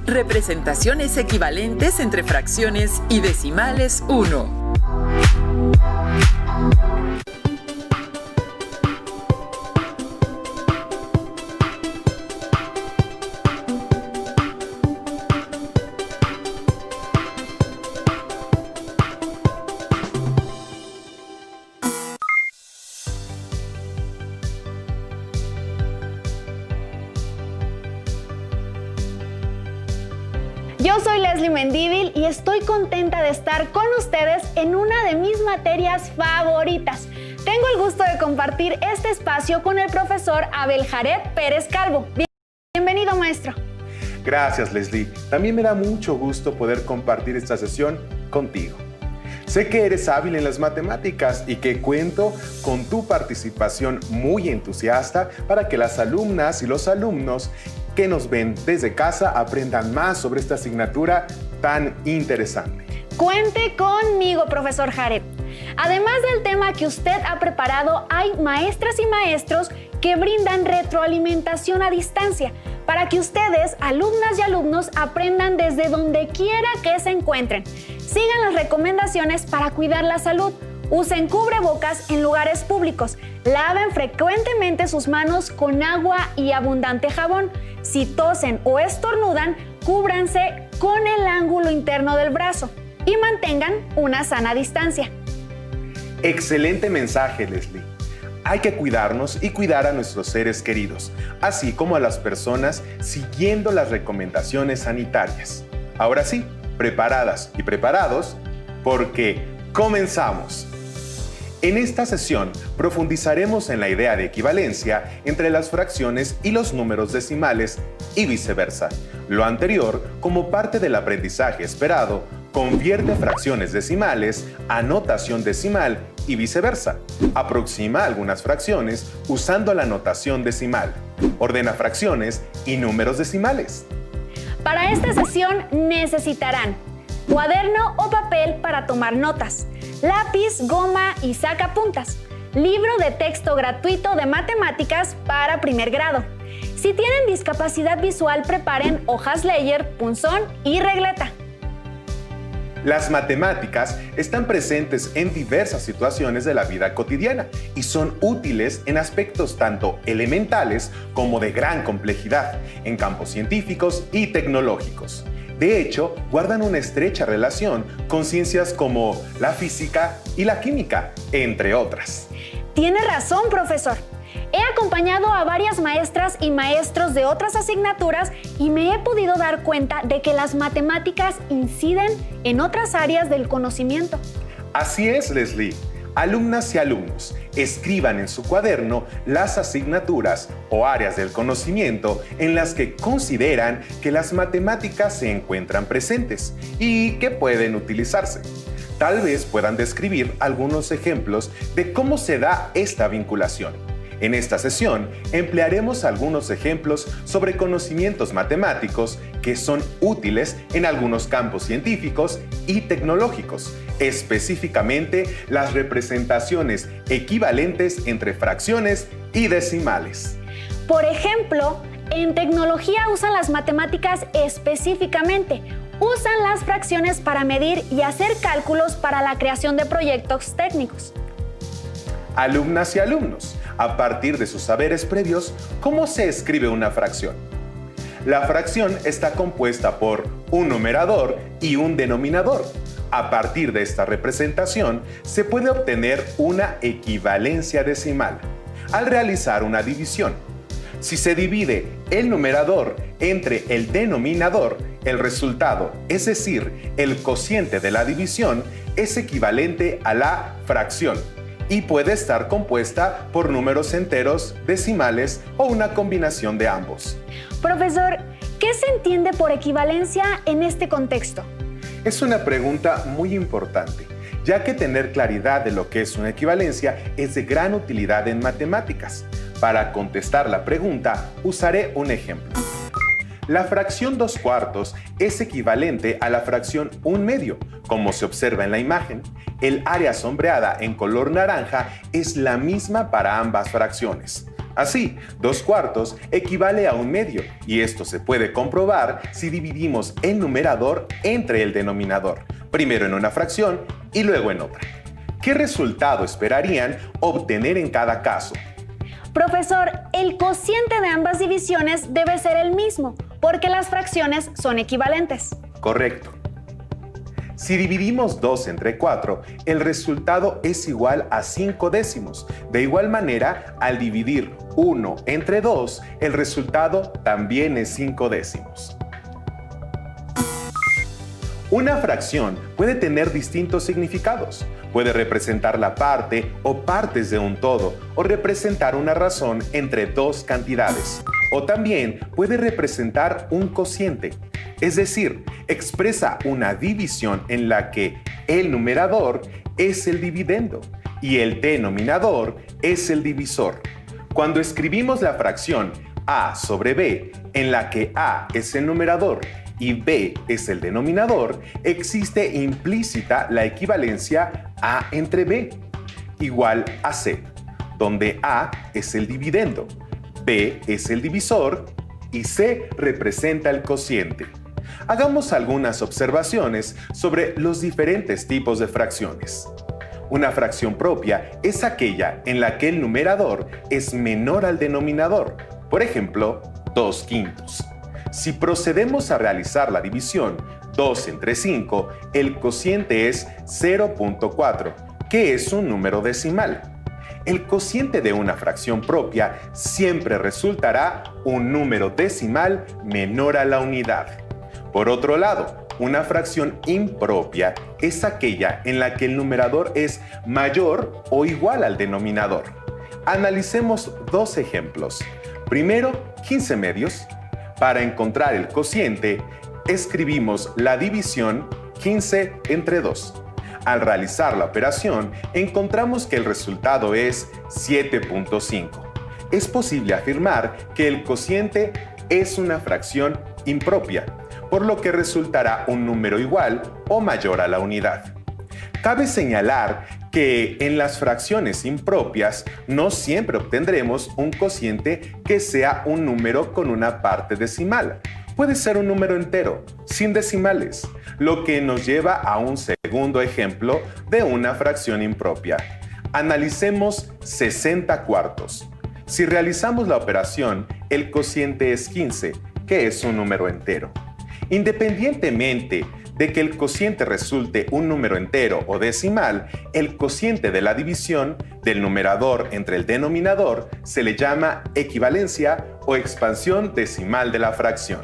Representaciones equivalentes entre fracciones y decimales 1. Yo soy Leslie Mendívil y estoy contenta de estar con ustedes en una de mis materias favoritas. Tengo el gusto de compartir este espacio con el profesor Abel Jared Pérez Calvo. Bienvenido, maestro. Gracias, Leslie. También me da mucho gusto poder compartir esta sesión contigo. Sé que eres hábil en las matemáticas y que cuento con tu participación muy entusiasta para que las alumnas y los alumnos que nos ven desde casa aprendan más sobre esta asignatura tan interesante. Cuente conmigo, profesor Jared. Además del tema que usted ha preparado, hay maestras y maestros que brindan retroalimentación a distancia para que ustedes, alumnas y alumnos, aprendan desde donde quiera que se encuentren. Sigan las recomendaciones para cuidar la salud. Usen cubrebocas en lugares públicos. Laven frecuentemente sus manos con agua y abundante jabón. Si tosen o estornudan, cúbranse con el ángulo interno del brazo y mantengan una sana distancia. Excelente mensaje, Leslie. Hay que cuidarnos y cuidar a nuestros seres queridos, así como a las personas siguiendo las recomendaciones sanitarias. Ahora sí, preparadas y preparados, porque comenzamos. En esta sesión profundizaremos en la idea de equivalencia entre las fracciones y los números decimales y viceversa. Lo anterior, como parte del aprendizaje esperado, convierte fracciones decimales a notación decimal y viceversa. Aproxima algunas fracciones usando la notación decimal. Ordena fracciones y números decimales. Para esta sesión necesitarán cuaderno o papel para tomar notas, lápiz, goma y sacapuntas, libro de texto gratuito de matemáticas para primer grado. Si tienen discapacidad visual, preparen hojas Leyer, punzón y regleta. Las matemáticas están presentes en diversas situaciones de la vida cotidiana y son útiles en aspectos tanto elementales como de gran complejidad, en campos científicos y tecnológicos. De hecho, guardan una estrecha relación con ciencias como la física y la química, entre otras. Tiene razón, profesor. He acompañado a varias maestras y maestros de otras asignaturas y me he podido dar cuenta de que las matemáticas inciden en otras áreas del conocimiento. Así es, Leslie. Alumnas y alumnos, escriban en su cuaderno las asignaturas o áreas del conocimiento en las que consideran que las matemáticas se encuentran presentes y que pueden utilizarse. Tal vez puedan describir algunos ejemplos de cómo se da esta vinculación. En esta sesión emplearemos algunos ejemplos sobre conocimientos matemáticos que son útiles en algunos campos científicos y tecnológicos, específicamente las representaciones equivalentes entre fracciones y decimales. Por ejemplo, en tecnología usan las matemáticas específicamente. Usan las fracciones para medir y hacer cálculos para la creación de proyectos técnicos. Alumnas y alumnos, a partir de sus saberes previos, ¿cómo se escribe una fracción? La fracción está compuesta por un numerador y un denominador. A partir de esta representación, se puede obtener una equivalencia decimal al realizar una división. Si se divide el numerador entre el denominador, el resultado, es decir, el cociente de la división, es equivalente a la fracción y puede estar compuesta por números enteros, decimales o una combinación de ambos. Profesor, ¿qué se entiende por equivalencia en este contexto? Es una pregunta muy importante, ya que tener claridad de lo que es una equivalencia es de gran utilidad en matemáticas. Para contestar la pregunta, usaré un ejemplo. La fracción 2/4 es equivalente a la fracción 1/2, como se observa en la imagen. El área sombreada en color naranja es la misma para ambas fracciones. Así, 2/4 equivale a 1/2 y esto se puede comprobar si dividimos el numerador entre el denominador, primero en una fracción y luego en otra. ¿Qué resultado esperarían obtener en cada caso? Profesor, el cociente de ambas divisiones debe ser el mismo, porque las fracciones son equivalentes. Correcto. Si dividimos 2 entre 4, el resultado es igual a 5 décimos. De igual manera, al dividir 1 entre 2, el resultado también es 5 décimos. Una fracción puede tener distintos significados. Puede representar la parte o partes de un todo, o representar una razón entre dos cantidades. O también puede representar un cociente, es decir, expresa una división en la que el numerador es el dividendo y el denominador es el divisor. Cuando escribimos la fracción a sobre b, en la que a es el numerador y b es el denominador, existe implícita la equivalencia a entre b igual a c, donde a es el dividendo, b es el divisor y c representa el cociente. Hagamos algunas observaciones sobre los diferentes tipos de fracciones. Una fracción propia es aquella en la que el numerador es menor al denominador, por ejemplo, 2/5. Si procedemos a realizar la división 2 entre 5, el cociente es 0.4, que es un número decimal. El cociente de una fracción propia siempre resultará un número decimal menor a la unidad. Por otro lado, una fracción impropia es aquella en la que el numerador es mayor o igual al denominador. Analicemos dos ejemplos. Primero, 15 medios. Para encontrar el cociente, escribimos la división 15 entre 2. Al realizar la operación, encontramos que el resultado es 7.5. Es posible afirmar que el cociente es una fracción impropia, por lo que resultará un número igual o mayor a la unidad. Cabe señalar que en las fracciones impropias no siempre obtendremos un cociente que sea un número con una parte decimal. Puede ser un número entero, sin decimales, lo que nos lleva a un segundo ejemplo de una fracción impropia. Analicemos 60/4. Si realizamos la operación, el cociente es 15, que es un número entero. Independientemente de que el cociente resulte un número entero o decimal, el cociente de la división del numerador entre el denominador se le llama equivalencia o expansión decimal de la fracción.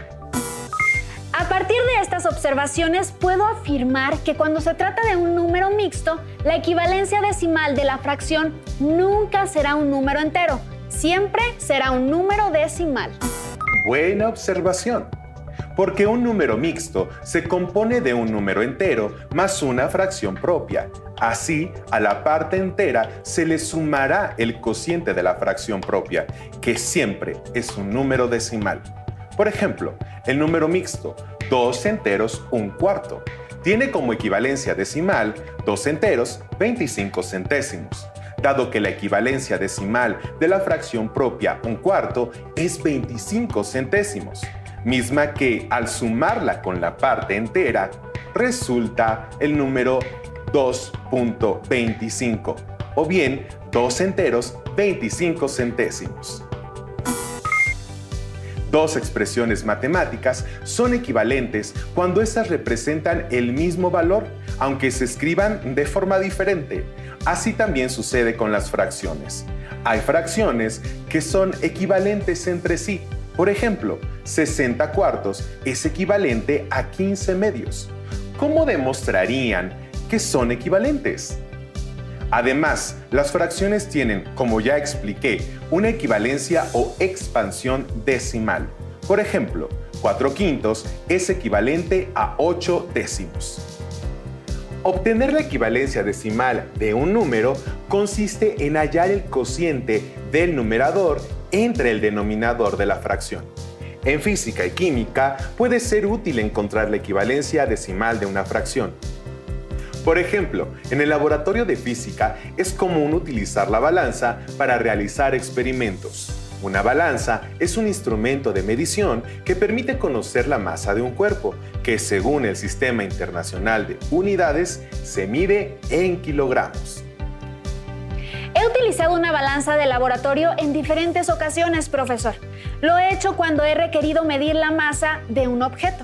A partir de estas observaciones, puedo afirmar que cuando se trata de un número mixto, la equivalencia decimal de la fracción nunca será un número entero, siempre será un número decimal. Buena observación. Porque un número mixto se compone de un número entero más una fracción propia. Así, a la parte entera se le sumará el cociente de la fracción propia, que siempre es un número decimal. Por ejemplo, el número mixto 2 enteros 1/4 tiene como equivalencia decimal 2 enteros 25 centésimos. Dado que la equivalencia decimal de la fracción propia 1/4 es 25 centésimos. Misma que al sumarla con la parte entera resulta el número 2.25 o bien 2 enteros 25 centésimos. Dos expresiones matemáticas son equivalentes cuando éstas representan el mismo valor, aunque se escriban de forma diferente. Así también sucede con las fracciones. Hay fracciones que son equivalentes entre sí. Por ejemplo, 60/4 es equivalente a 15 medios. ¿Cómo demostrarían que son equivalentes? Además, las fracciones tienen, como ya expliqué, una equivalencia o expansión decimal. Por ejemplo, 4/5 es equivalente a 8 décimos. Obtener la equivalencia decimal de un número consiste en hallar el cociente del numerador entre el denominador de la fracción. En física y química puede ser útil encontrar la equivalencia decimal de una fracción. Por ejemplo, en el laboratorio de física es común utilizar la balanza para realizar experimentos. Una balanza es un instrumento de medición que permite conocer la masa de un cuerpo, que según el Sistema Internacional de Unidades se mide en kilogramos. He utilizado una balanza de laboratorio en diferentes ocasiones, profesor. Lo he hecho cuando he requerido medir la masa de un objeto.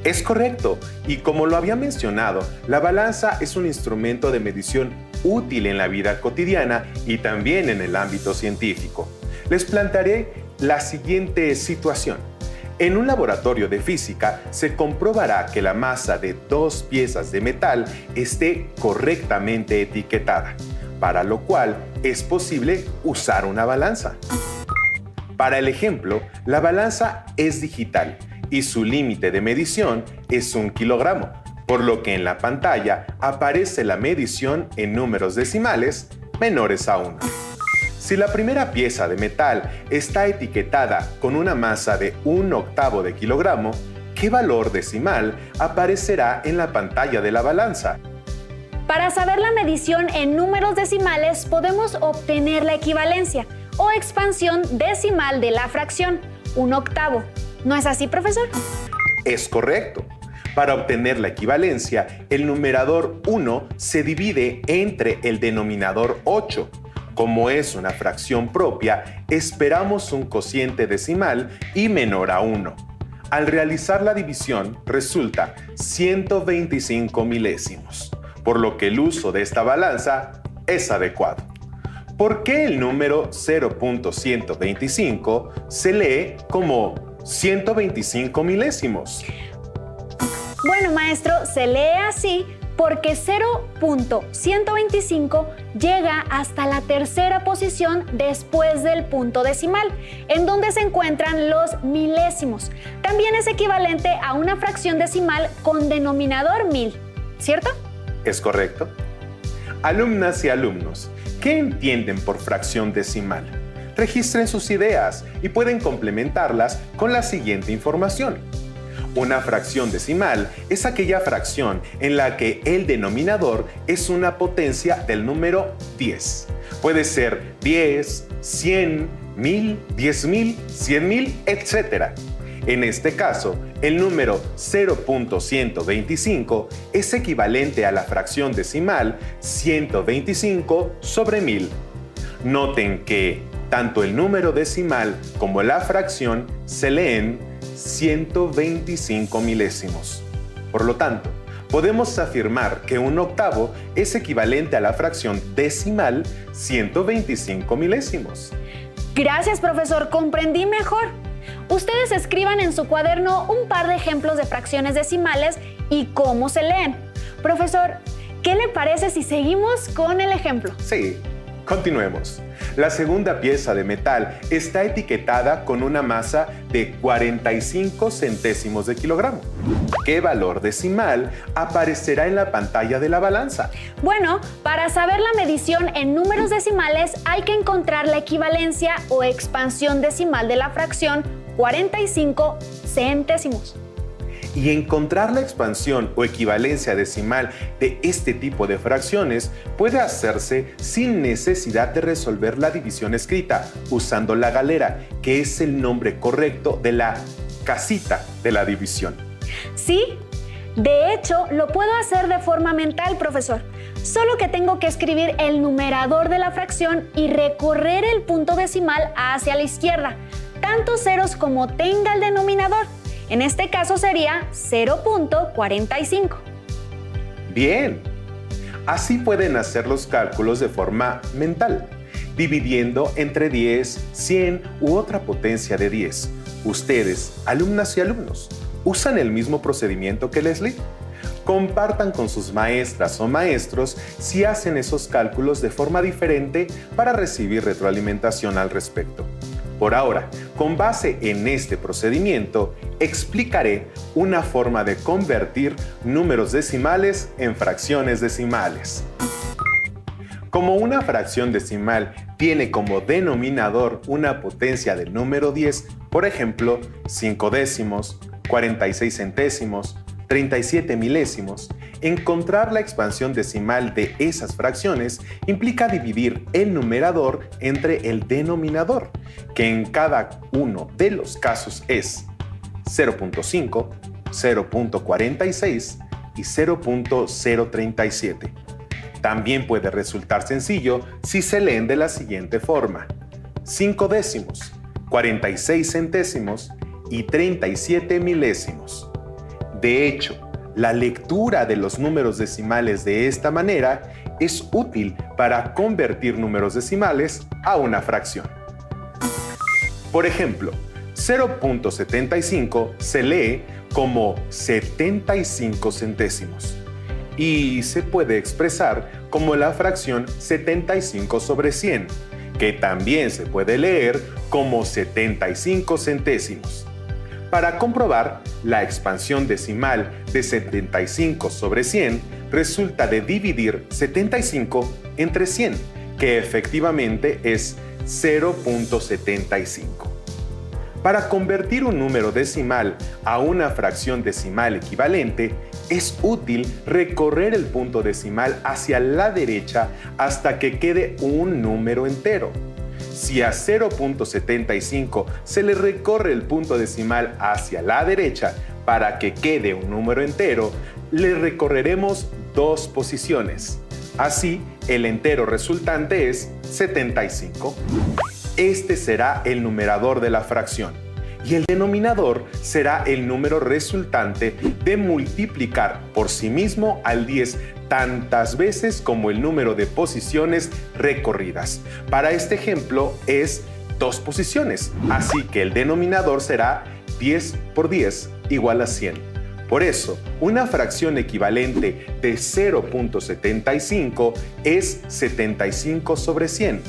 Es correcto, y como lo había mencionado, la balanza es un instrumento de medición útil en la vida cotidiana y también en el ámbito científico. Les plantearé la siguiente situación. En un laboratorio de física se comprobará que la masa de dos piezas de metal esté correctamente etiquetada, para lo cual es posible usar una balanza. Para el ejemplo, la balanza es digital y su límite de medición es 1 kilogramo, por lo que en la pantalla aparece la medición en números decimales menores a 1. Si la primera pieza de metal está etiquetada con una masa de 1/8 de kilogramo, ¿qué valor decimal aparecerá en la pantalla de la balanza? Para saber la medición en números decimales podemos obtener la equivalencia o expansión decimal de la fracción, 1/8. ¿No es así, profesor? Es correcto. Para obtener la equivalencia, el numerador 1 se divide entre el denominador 8. Como es una fracción propia, esperamos un cociente decimal y menor a 1. Al realizar la división, resulta 125 milésimos, por lo que el uso de esta balanza es adecuado. ¿Por qué el número 0.125 se lee como 125 milésimos? Bueno, maestro, se lee así porque 0.125 llega hasta la tercera posición después del punto decimal, en donde se encuentran los milésimos. También es equivalente a una fracción decimal con denominador 1000, ¿cierto? Es correcto. Alumnas y alumnos, ¿qué entienden por fracción decimal? Registren sus ideas y pueden complementarlas con la siguiente información. Una fracción decimal es aquella fracción en la que el denominador es una potencia del número 10. Puede ser 10, 100, 1000, 10.000, 100.000, etc. En este caso, el número 0.125 es equivalente a la fracción decimal 125 sobre 1000. Noten que tanto el número decimal como la fracción se leen 125 milésimos. Por lo tanto, podemos afirmar que 1/8 es equivalente a la fracción decimal 125 milésimos. Gracias, profesor, comprendí mejor. Ustedes escriban en su cuaderno un par de ejemplos de fracciones decimales y cómo se leen. Profesor, ¿qué le parece si seguimos con el ejemplo? Sí, continuemos. La segunda pieza de metal está etiquetada con una masa de 45 centésimos de kilogramo. ¿Qué valor decimal aparecerá en la pantalla de la balanza? Bueno, para saber la medición en números decimales hay que encontrar la equivalencia o expansión decimal de la fracción 45 centésimos. Y encontrar la expansión o equivalencia decimal de este tipo de fracciones puede hacerse sin necesidad de resolver la división escrita, usando la galera, que es el nombre correcto de la casita de la división. Sí, de hecho, lo puedo hacer de forma mental, profesor. Solo que tengo que escribir el numerador de la fracción y recorrer el punto decimal hacia la izquierda, tantos ceros como tenga el denominador. En este caso sería 0.45. Bien. Así pueden hacer los cálculos de forma mental, dividiendo entre 10, 100 u otra potencia de 10. Ustedes, alumnas y alumnos, ¿usan el mismo procedimiento que Leslie? Compartan con sus maestras o maestros si hacen esos cálculos de forma diferente para recibir retroalimentación al respecto. Por ahora, con base en este procedimiento, explicaré una forma de convertir números decimales en fracciones decimales. Como una fracción decimal tiene como denominador una potencia del número 10, por ejemplo, 5 décimos, 46 centésimos, 37 milésimos, Encontrar la expansión decimal de esas fracciones implica dividir el numerador entre el denominador, que en cada uno de los casos es 0.5, 0.46 y 0.037. También puede resultar sencillo si se leen de la siguiente forma: 5 décimos, 46 centésimos y 37 milésimos. De hecho, la lectura de los números decimales de esta manera es útil para convertir números decimales a una fracción. Por ejemplo, 0.75 se lee como 75 centésimos y se puede expresar como la fracción 75 sobre 100, que también se puede leer como 75 centésimos. Para comprobar la expansión decimal de 75 sobre 100, resulta de dividir 75 entre 100, que efectivamente es 0.75. Para convertir un número decimal a una fracción decimal equivalente, es útil recorrer el punto decimal hacia la derecha hasta que quede un número entero. Si a 0.75 se le recorre el punto decimal hacia la derecha para que quede un número entero, le recorreremos 2 posiciones. Así, el entero resultante es 75. Este será el numerador de la fracción y el denominador será el número resultante de multiplicar por sí mismo al 10 tantas veces como el número de posiciones recorridas. Para este ejemplo es 2 posiciones, así que el denominador será 10 por 10 igual a 100. Por eso, una fracción equivalente de 0.75 es 75 sobre 100,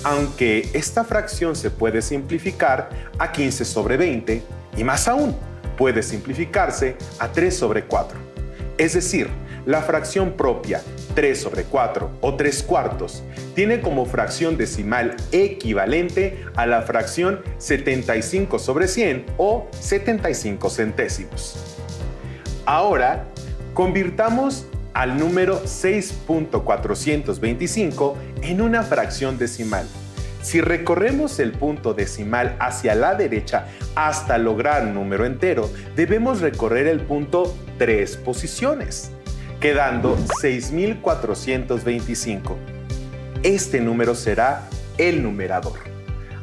aunque esta fracción se puede simplificar a 15 sobre 20 y más aún, puede simplificarse a 3 sobre 4. Es decir, la fracción propia 3 sobre 4 o 3 cuartos tiene como fracción decimal equivalente a la fracción 75 sobre 100 o 75 centésimos. Ahora, convirtamos al número 6.425 en una fracción decimal. Si recorremos el punto decimal hacia la derecha hasta lograr un número entero, debemos recorrer el punto 3 posiciones, quedando 6.425. Este número será el numerador.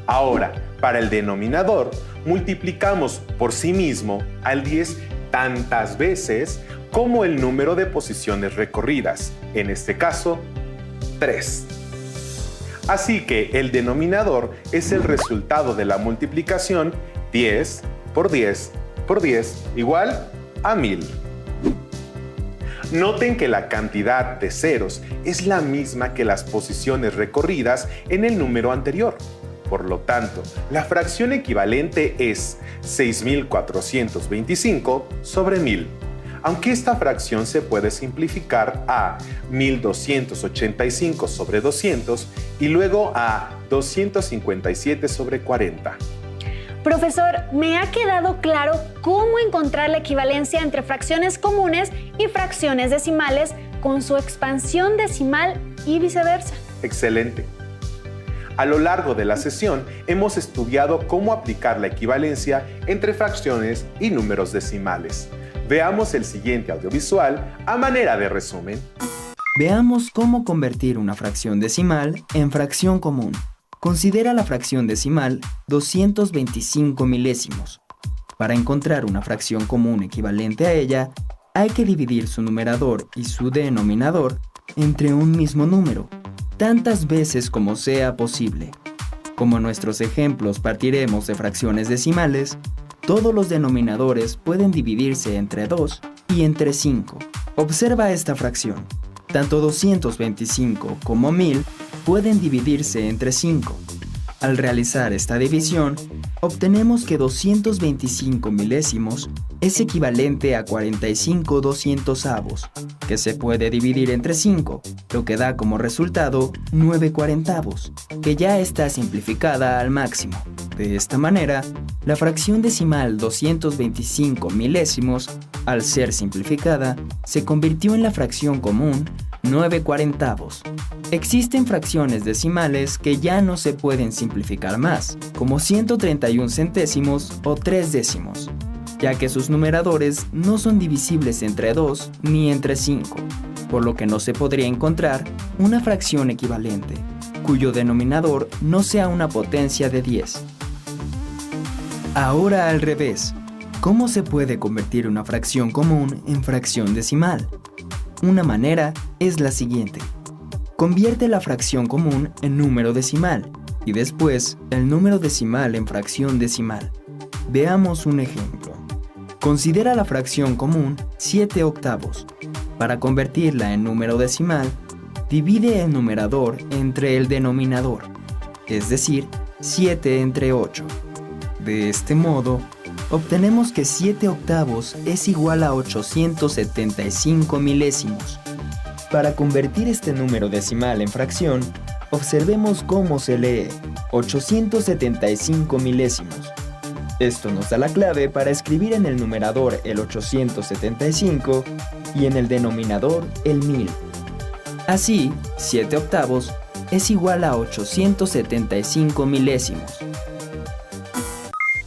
Ahora, para el denominador, multiplicamos por sí mismo al 10 tantas veces como el número de posiciones recorridas, en este caso, 3. Así que el denominador es el resultado de la multiplicación 10 por 10 por 10 igual a 1000. Noten que la cantidad de ceros es la misma que las posiciones recorridas en el número anterior. Por lo tanto, la fracción equivalente es 6.425 sobre 1000. Aunque esta fracción se puede simplificar a 1285 sobre 200 y luego a 257 sobre 40. Profesor, me ha quedado claro cómo encontrar la equivalencia entre fracciones comunes y fracciones decimales con su expansión decimal y viceversa. Excelente. A lo largo de la sesión hemos estudiado cómo aplicar la equivalencia entre fracciones y números decimales. Veamos el siguiente audiovisual a manera de resumen. Veamos cómo convertir una fracción decimal en fracción común. Considera la fracción decimal 225 milésimos. Para encontrar una fracción común equivalente a ella, hay que dividir su numerador y su denominador entre un mismo número, tantas veces como sea posible. Como en nuestros ejemplos partiremos de fracciones decimales, todos los denominadores pueden dividirse entre 2 y entre 5. Observa esta fracción. Tanto 225 como 1000 pueden dividirse entre 5. Al realizar esta división, obtenemos que 225 milésimos es equivalente a 45 200avos, que se puede dividir entre 5, lo que da como resultado 9 cuarentavos, que ya está simplificada al máximo. De esta manera, la fracción decimal 225 milésimos Al ser simplificada, se convirtió en la fracción común 9/40. Existen fracciones decimales que ya no se pueden simplificar más, como 131 centésimos o 3 décimos, ya que sus numeradores no son divisibles entre 2 ni entre 5, por lo que no se podría encontrar una fracción equivalente, cuyo denominador no sea una potencia de 10. Ahora al revés, ¿cómo se puede convertir una fracción común en fracción decimal? Una manera es la siguiente. Convierte la fracción común en número decimal y después el número decimal en fracción decimal. Veamos un ejemplo. Considera la fracción común 7/8. Para convertirla en número decimal, divide el numerador entre el denominador, es decir, 7 entre 8. De este modo, obtenemos que 7/8 es igual a 875 milésimos. Para convertir este número decimal en fracción, observemos cómo se lee 875 milésimos. Esto nos da la clave para escribir en el numerador el 875 y en el denominador el 1000. Así, 7/8 es igual a 875 milésimos.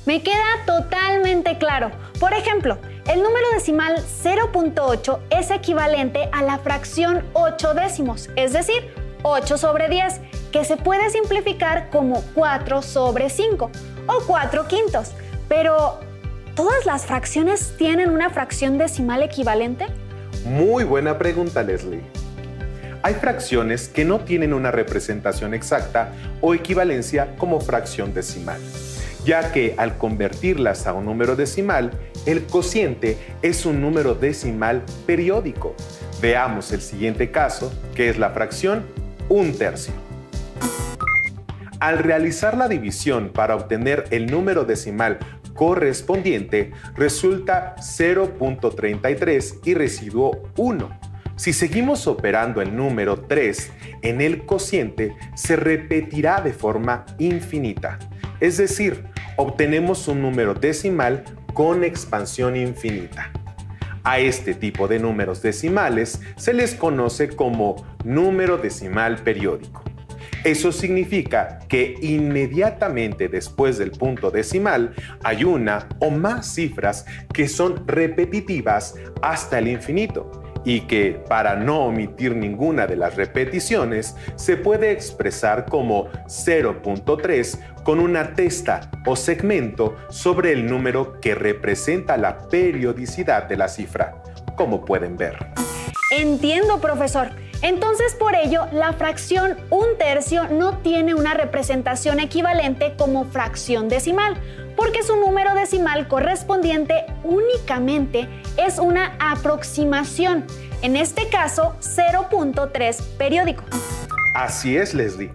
Me queda totalmente claro. Por ejemplo, el número decimal 0.8 es equivalente a la fracción 8 décimos, es decir, 8 sobre 10, que se puede simplificar como 4 sobre 5 o 4 quintos. Pero, ¿todas las fracciones tienen una fracción decimal equivalente? Muy buena pregunta, Leslie. Hay fracciones que no tienen una representación exacta o equivalencia como fracción decimal, ya que al convertirlas a un número decimal, el cociente es un número decimal periódico. Veamos el siguiente caso, que es la fracción 1/3. Al realizar la división para obtener el número decimal correspondiente, resulta 0.33 y residuo 1. Si seguimos operando el número 3 en el cociente, se repetirá de forma infinita. Es decir, obtenemos un número decimal con expansión infinita. A este tipo de números decimales se les conoce como número decimal periódico. Eso significa que inmediatamente después del punto decimal hay una o más cifras que son repetitivas hasta el infinito y que, para no omitir ninguna de las repeticiones, se puede expresar como 0.3 con una testa o segmento sobre el número que representa la periodicidad de la cifra, como pueden ver. Entiendo, profesor. Entonces, por ello, la fracción 1/3 no tiene una representación equivalente como fracción decimal, porque su número decimal correspondiente únicamente es una aproximación, en este caso 0.3 periódico. Así es, Leslie.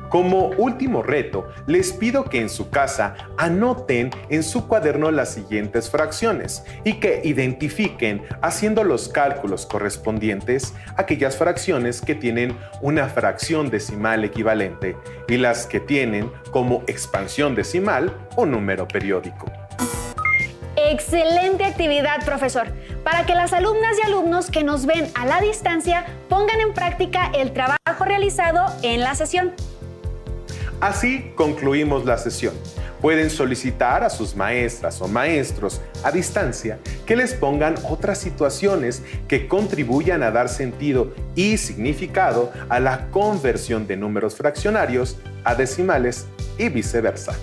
Como último reto, les pido que en su casa anoten en su cuaderno las siguientes fracciones y que identifiquen, haciendo los cálculos correspondientes, aquellas fracciones que tienen una fracción decimal equivalente y las que tienen como expansión decimal o número periódico. Excelente actividad, profesor, para que las alumnas y alumnos que nos ven a la distancia pongan en práctica el trabajo realizado en la sesión. Así concluimos la sesión. Pueden solicitar a sus maestras o maestros a distancia que les pongan otras situaciones que contribuyan a dar sentido y significado a la conversión de números fraccionarios a decimales y viceversa.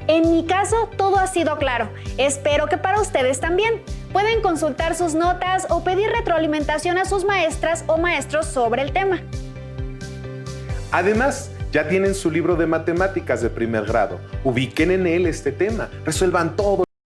En mi caso, todo ha sido claro. Espero que para ustedes también. Pueden consultar sus notas o pedir retroalimentación a sus maestras o maestros sobre el tema. Además, ya tienen su libro de matemáticas de primer grado. Ubiquen en él este tema, resuelvan todo